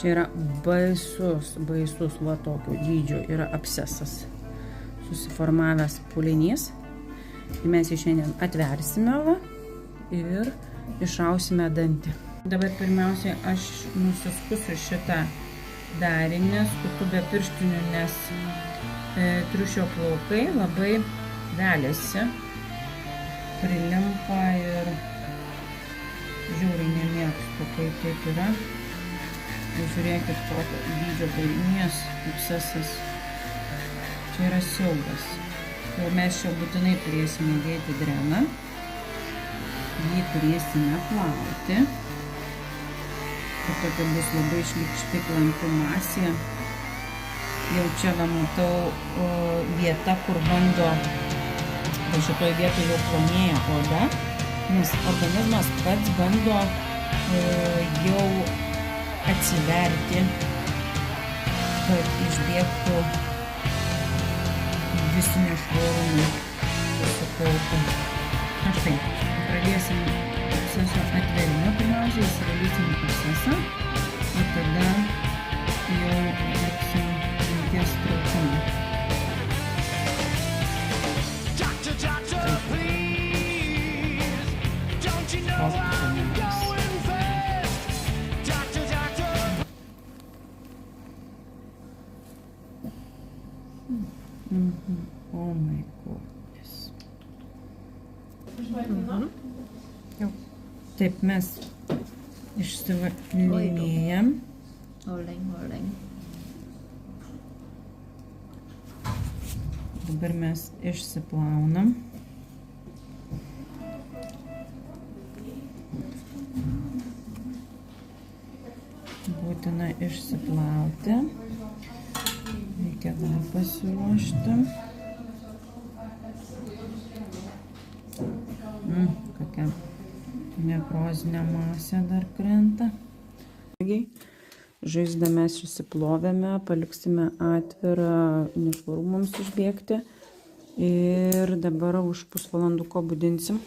Čia yra baisus va tokio dydžio yra abscesas susiformavęs pūlinys. Ir mes jį šiandien atversime va ir išrausime dantį. Dabar pirmiausiai aš nusiskusiu šitą darinį, skutu be pirštinių, nes triušio plaukai labai veliasi, prilimpa ir žiauriai nemėgstu, kai taip yra. Žiūrėkit, kokio dydžio pūlinys, abscesas. Čia yra siaubas. Jau mes čia būtinai turėsime dėti dreną. Jį turėsime plauti. Ir tokia bus labai šlykšti klampų masė. Jau čia va matau vieta, kur bando, šitoj vietoj jau plonėja oda, nes organizmas pats bando jau atsiverti, kad išbėgtų visi nešvarumai susikaupę. Na štai, pradėsim absceso atvėrimą, pirmiausiai įsivalysim abscesą ir tada jau atliksim danties traukimą. Oh my goodness. Jau. Taip mes išsivalinėjam. Dabar mes išsiplaunam. Būtina išsiplauti. Reikia dar pasiruošti. Kokia nekrozinė masė dar krenta. Žaizdą mes išsiplovėme, paliksime atvirą nešvarumams išbėgti. Ir dabar už pusvalanduko budinsim,